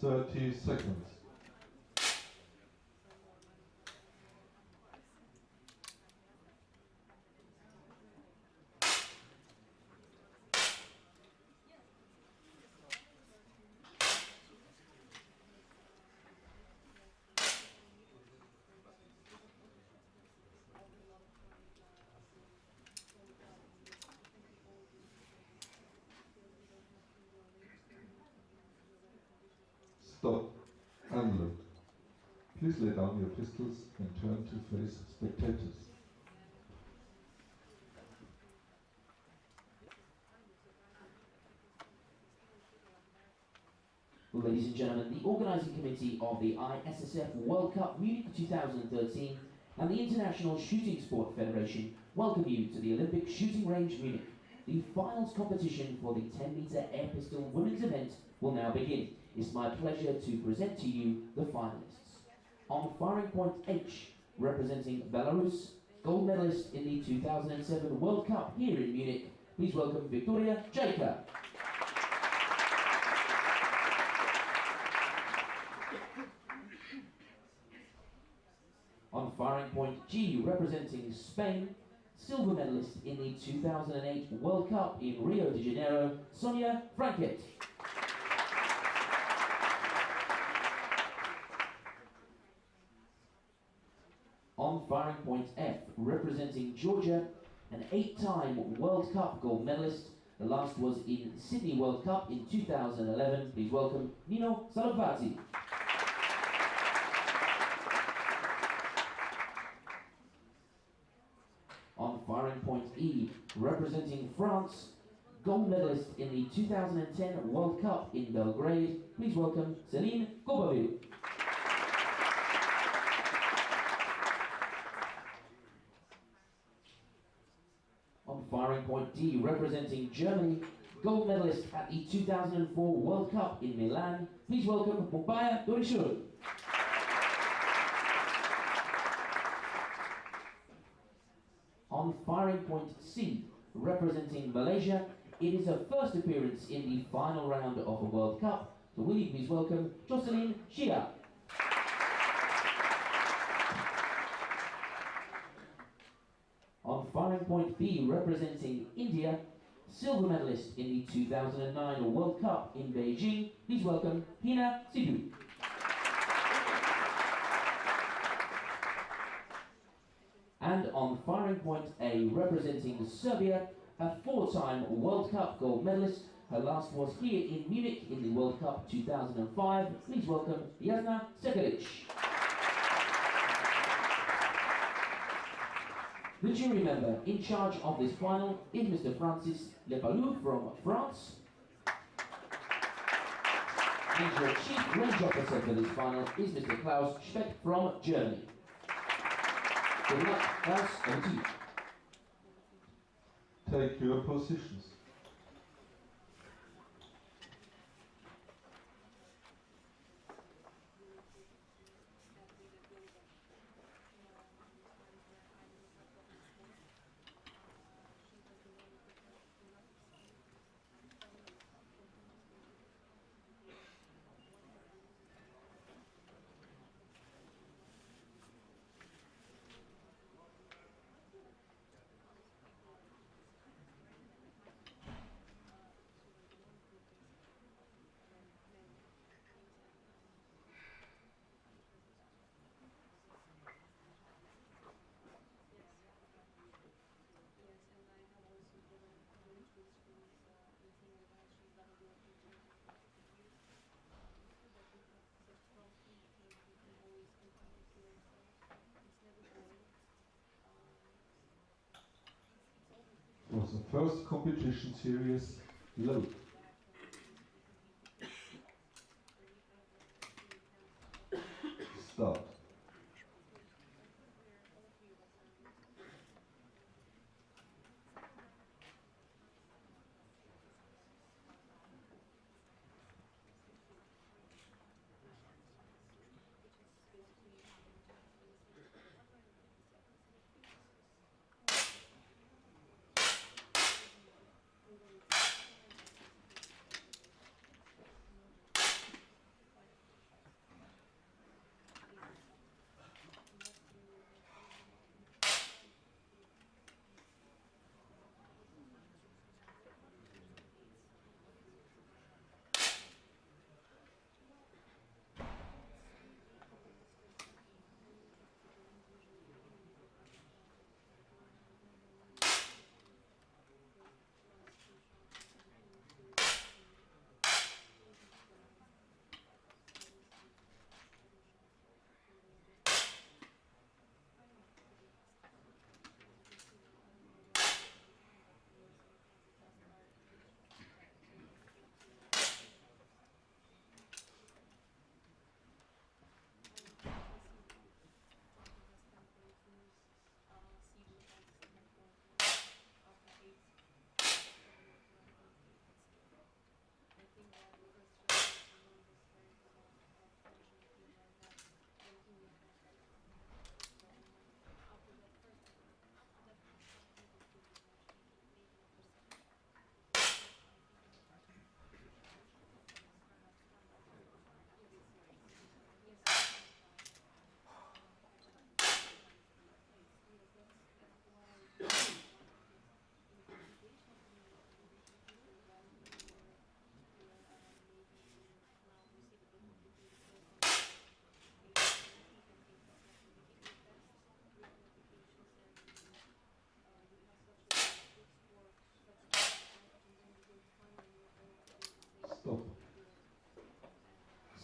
30 seconds. Stop and look. Please lay down your pistols and turn to face spectators. Ladies and gentlemen, the organising committee of the ISSF World Cup Munich 2013 and the International Shooting Sport Federation welcome you to the Olympic Shooting Range Munich. The finals competition for the 10-metre air pistol women's event will now begin. It's my pleasure to present to you the finalists. On firing point H, representing Belarus, gold medalist in the 2007 World Cup here in Munich, please welcome Victoria Jajka. On firing point G, representing Spain, silver medalist in the 2008 World Cup in Rio de Janeiro, Sonia Franket. On firing point F, representing Georgia, an 8-time World Cup gold medalist. The last was in Sydney World Cup in 2011. Please welcome Nino Salovati. On firing point E, representing France, gold medalist in the 2010 World Cup in Belgrade, please welcome Celine Gobaville. On firing point D, representing Germany, gold medalist at the 2004 World Cup in Milan, please welcome Mubaya Dorishuru. On firing point C, representing Malaysia, it is her first appearance in the final round of the World Cup, so will you please welcome Jocelyn Shia. On firing point B, representing India, silver medalist in the 2009 World Cup in Beijing, please welcome Hina Sidhu. And on firing point A, representing Serbia, a 4-time World Cup gold medalist. Her last was here in Munich in the World Cup 2005. Please welcome Jasna Sekelic. The jury member in charge of this final is Mr. Francis Lepalou from France. And your chief range officer for this final is Mr. Klaus Speck from Germany. Good luck, Klaus, over to you. Take your positions. Was the first competition series load. Start.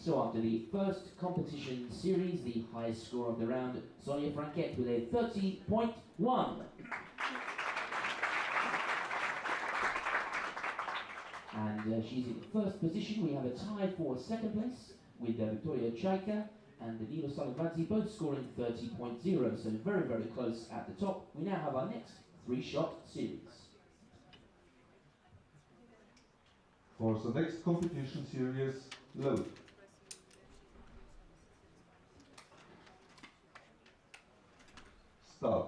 So after the first competition series, the highest score of the round, Sonia Franquet with a 30.1. And she's in first position. We have a tie for second place with Victoria Chaika and Danilo Salvadzi, both scoring 30.0, so very, very close at the top. We now have our next three-shot series. For the next competition series, load. Start.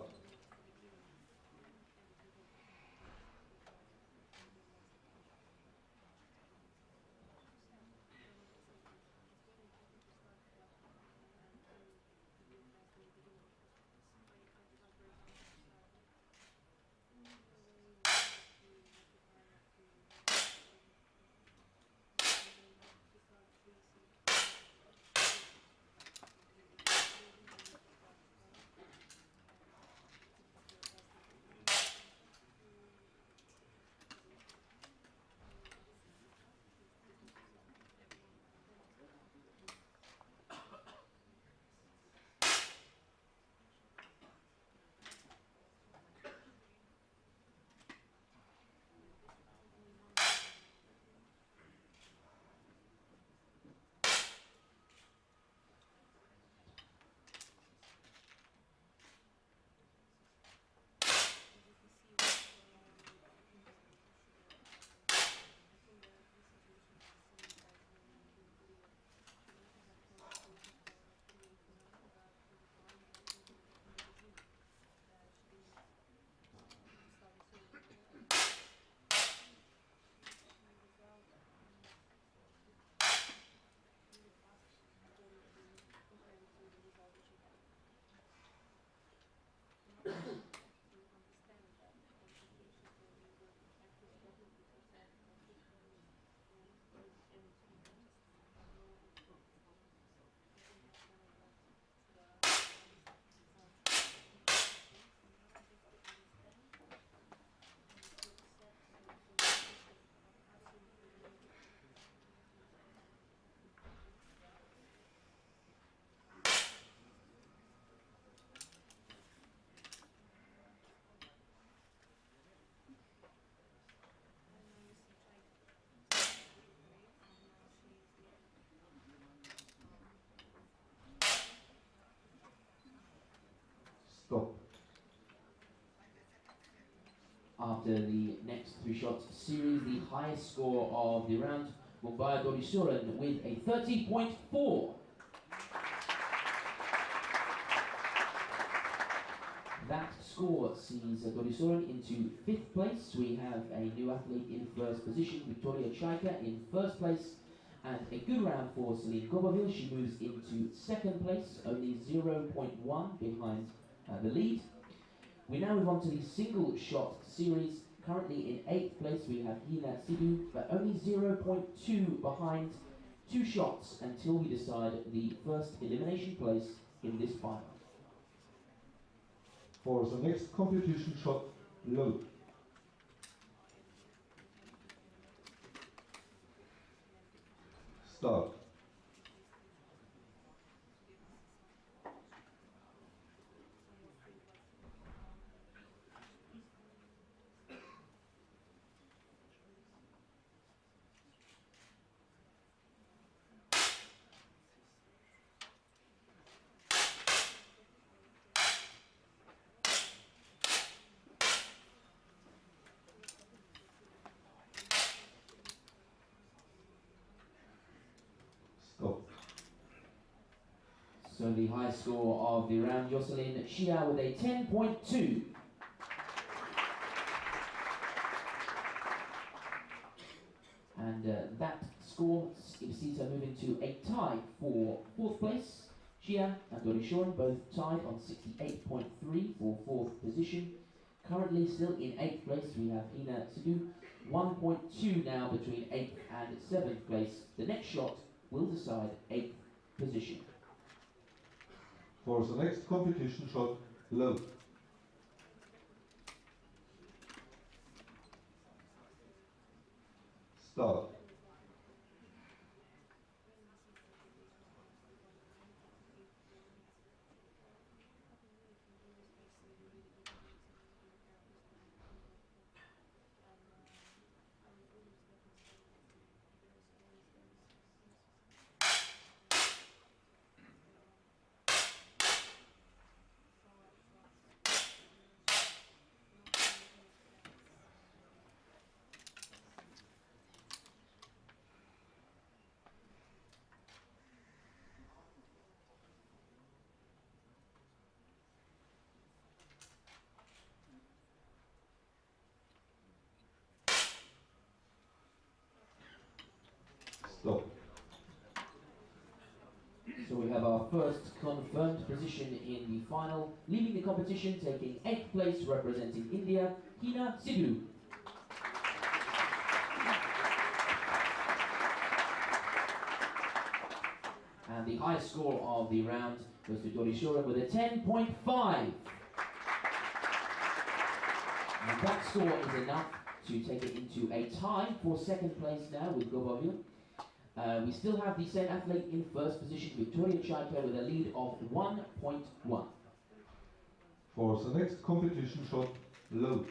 Stop. After the next three-shot series, the highest score of the round, Mumbai Dorisuran with a 30.4. That score sees Dorisuran into 5th place. We have a new athlete in first position, Victoria Chaika in first place. And a good round for Celine Gobaville. She moves into 2nd place, only 0.1 behind the lead. We now move on to the single shot series. Currently in 8th place we have Hina Sidhu, but only 0.2 behind. 2 shots until we decide the first elimination place in this final. For the next competition shot, load. Start. Stop. So the high score of the round, Jocelyn Shia with a 10.2. And that score sees her moving to a tie for 4th place. Shia and Dorisuran both tied on 68.3 for 4th position. Currently still in 8th place we have Hina Sidhu, 1.2 now between 8th and 7th place. The next shot will decide 8th position. For the next competition shot, load. Start. Stop. So we have our first confirmed position in the final, leading the competition, taking 8th place, representing India, Hina Sidhu. And the highest score of the round goes to Dorishora with a 10.5. And that score is enough to take it into a tie for second place now with Gobavil. We still have the same athlete in first position, Victoria Chaika, with a lead of 1.1. For the next competition shot, load.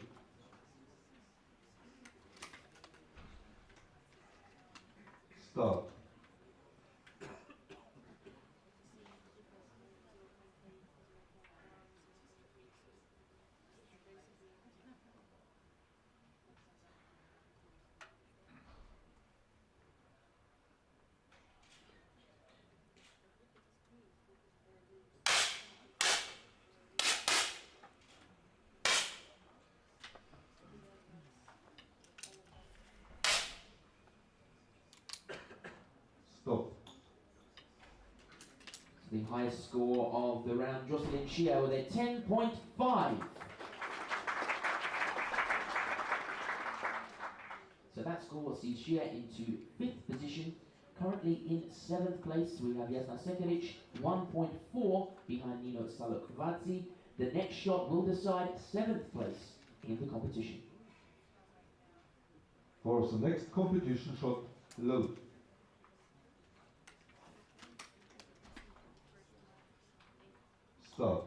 Start. Stop. The highest score of the round, Jocelyn Shia with a 10.5. So that score sees Shia into 5th position. Currently in 7th place, we have Jasna Sekeric, 1.4 behind Nino Salokvadze. The next shot will decide 7th place in the competition. For the next competition shot, load. Start.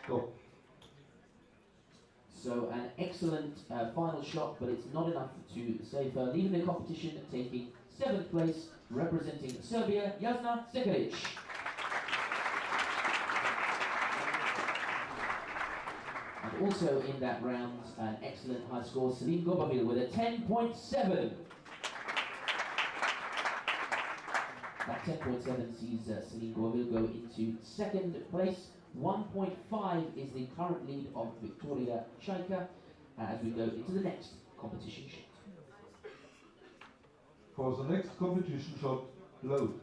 Stop. So an excellent final shot, but it's not enough to save her. Leading the competition, taking 7th place, representing Serbia, Jasna Sekeric. And also in that round, an excellent high score, Celine Gobavil with a 10.7. That 10.7 sees Celine Gobavil go into 2nd place. 1.5 is the current lead of Victoria Chaika as we go into the next competition shot. For the next competition shot, load.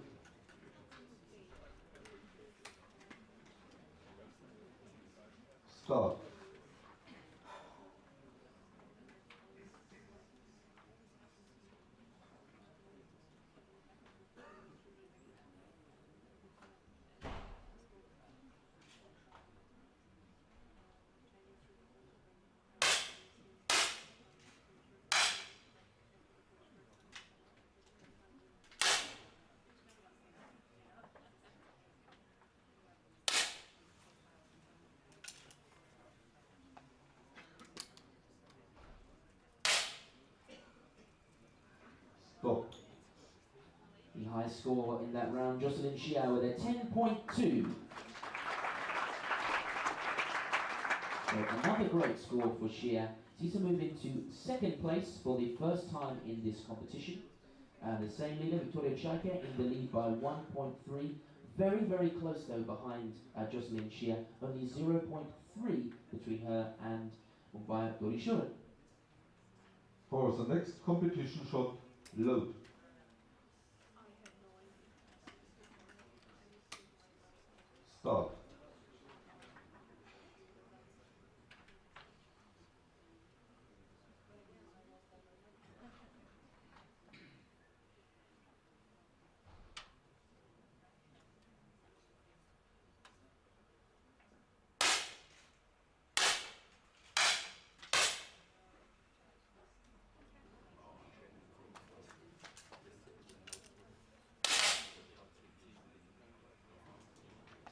Start. Stop. The highest score in that round, Jocelyn Shia with a 10.2. So another great score for Shia. Sees her move into 2nd place for the first time in this competition. The same leader, Victoria Chaika, in the lead by 1.3. Very, very close though behind Jocelyn Shia. Only 0.3 between her and Mumbai Dorishora. For the next competition shot, load. Start.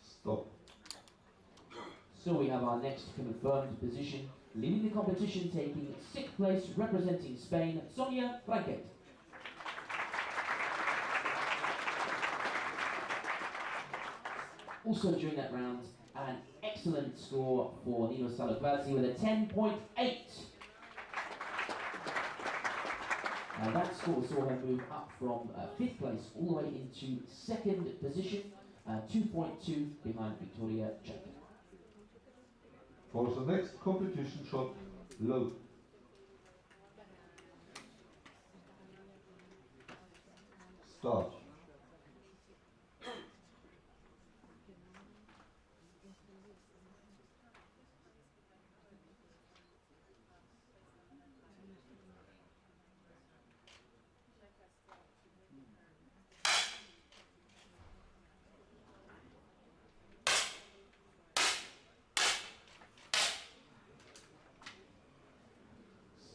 Stop. So we have our next confirmed position, leading the competition, taking 6th place, representing Spain, Sonia Franquet. also during that round. An excellent score for Nino Salokvadze with a 10.8. Now that score saw her move up from 5th place all the way into 2nd position, 2.2 behind Victoria Chaka. For the next competition shot, load. Start.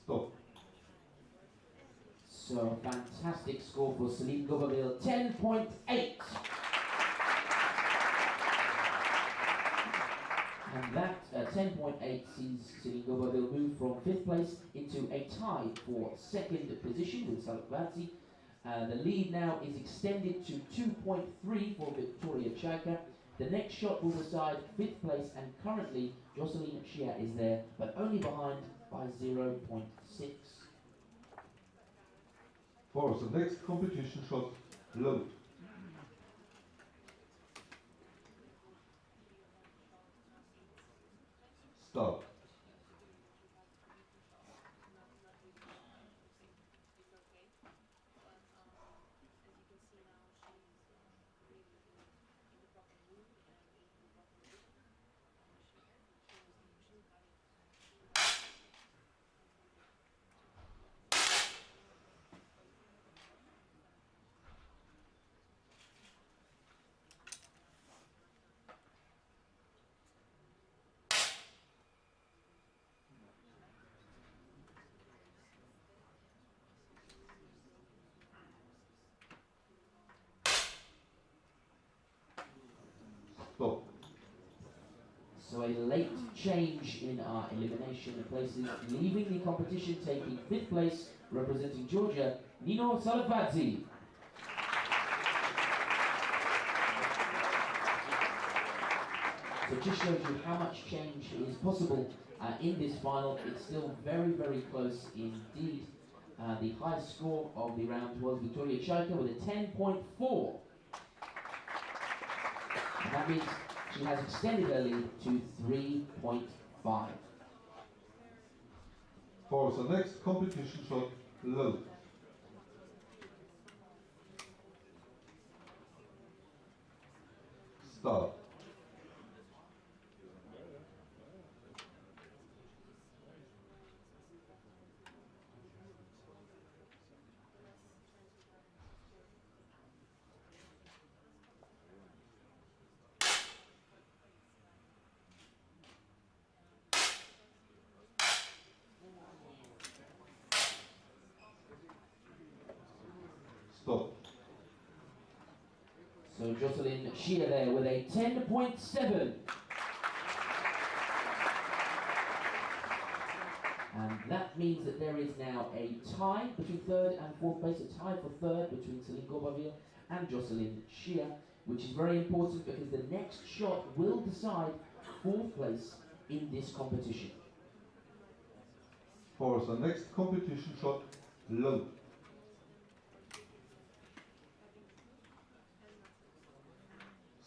Stop. So a fantastic score for Celine Gobaville, 10.8. And that 10.8 sees Celine Gobaville move from 5th place into a tie for 2nd position with Salokvadze. The lead now is extended to 2.3 for Victoria Chaka. The next shot will decide 5th place, and currently Jocelyn Shia is there, but only behind by 0.6. For the next competition shot, load. Start. Stop. So a late change in our elimination places, leaving the competition, taking 5th place, representing Georgia, Nino Salokvadze. So it just shows you how much change is possible in this final. It's still very, very close indeed. The highest score of the round was Victoria Chaka with a 10.4. And that means she has extended her lead to 3.5. For the next competition shot, load. Start. Stop. So Jocelyn Shia there with a 10.7. And that means that there is now a tie between 3rd and 4th place, a tie for 3rd between Celine Gobaville and Jocelyn Shia, which is very important because the next shot will decide 4th place in this competition. For the next competition shot, load.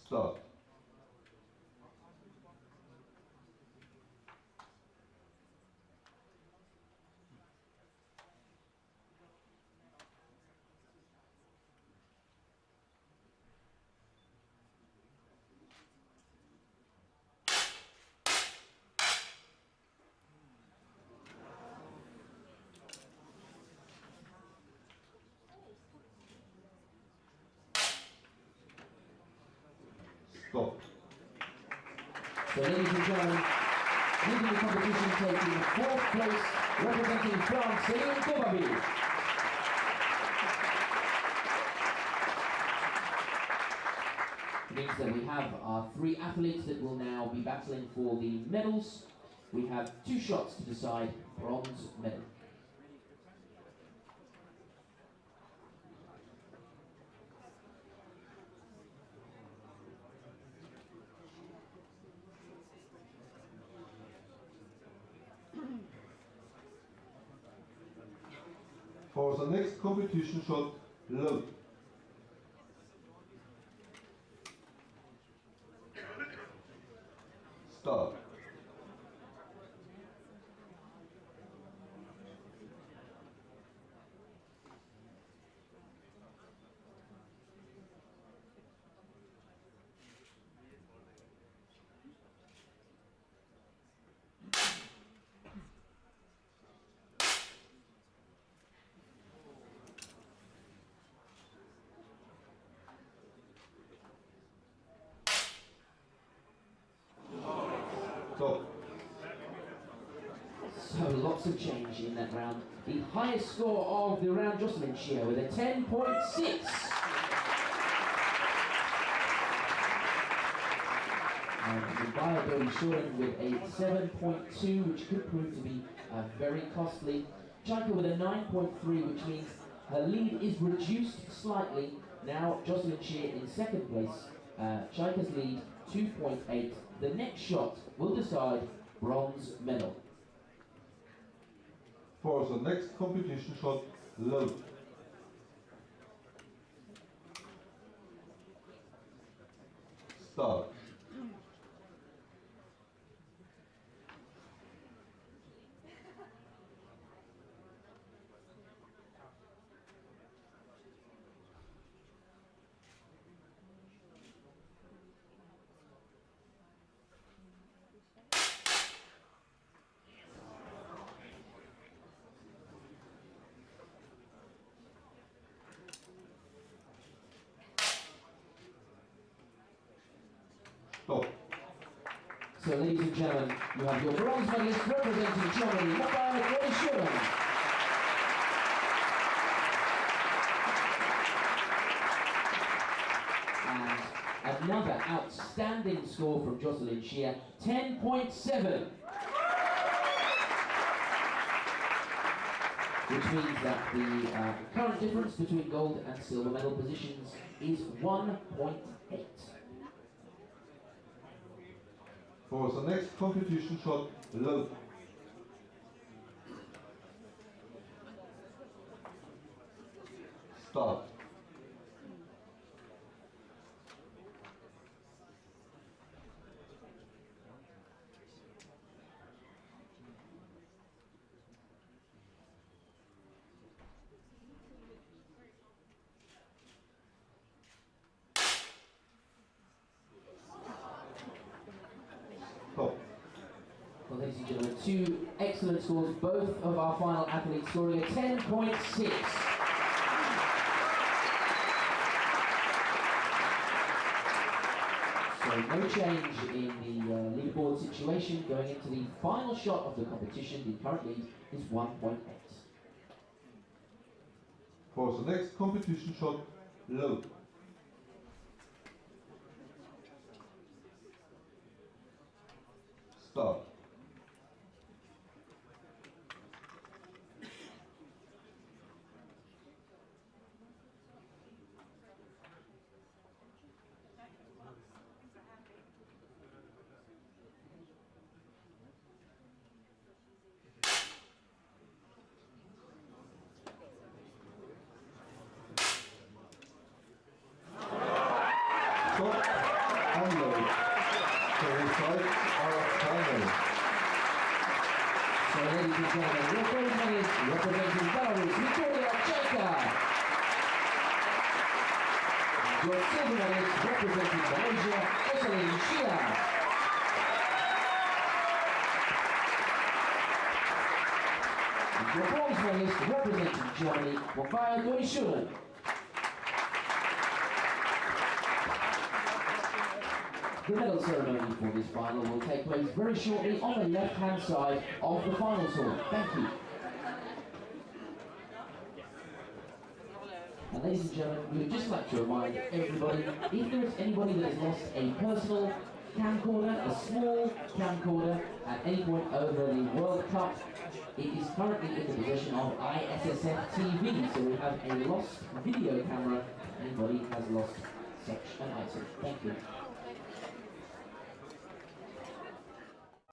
Start. Stop. So ladies and gentlemen, leading the competition, taking 4th place, representing France, Celine Gobaville. It means that we have our 3 athletes that will now be battling for the medals. We have 2 shots to decide bronze medal. For the next competition shot, load. Start. Stop. So lots of change in that round. The highest score of the round, Jocelyn Shear with a 10.6. And Dodi Shuren with a 7.2, which could prove to be very costly. Chaika with a 9.3, which means her lead is reduced slightly. Now Jocelyn Shear in second place. Chaika's lead 2.8. The next shot will decide bronze medal. For the next competition shot, load. Start. Stop. So, ladies and gentlemen, you have your bronze medalist representing Germany, Mobile Dodi Shuren. And another outstanding score from Jocelyn Shear, 10.7. Which means that the current difference between gold and silver medal positions is 1.8. For the next competition shot, load. Start. Stop. Well, ladies and gentlemen, two excellent scores, both of our final athletes scoring a 10.6. So no change in the leaderboard situation going into the final shot of the competition. The current lead is 1.8. For the next competition shot, load. Start. Stop and load. The results are final. So ladies and gentlemen, your gold medalist representing Belarus, Victoria Chaika. Your silver medalist representing Malaysia, Jocelyn Shear. And your bronze medalist representing Germany, Mobile Dodi Shuren. The medal ceremony for this final will take place very shortly on the left-hand side of the finals hall. Thank you. And ladies and gentlemen, we would just like to remind everybody, if there is anybody that has lost a personal camcorder, a small camcorder, at any point over the World Cup, it is currently in the possession of ISSF TV, so we have a lost video camera. Anybody has lost such an item. Thank you.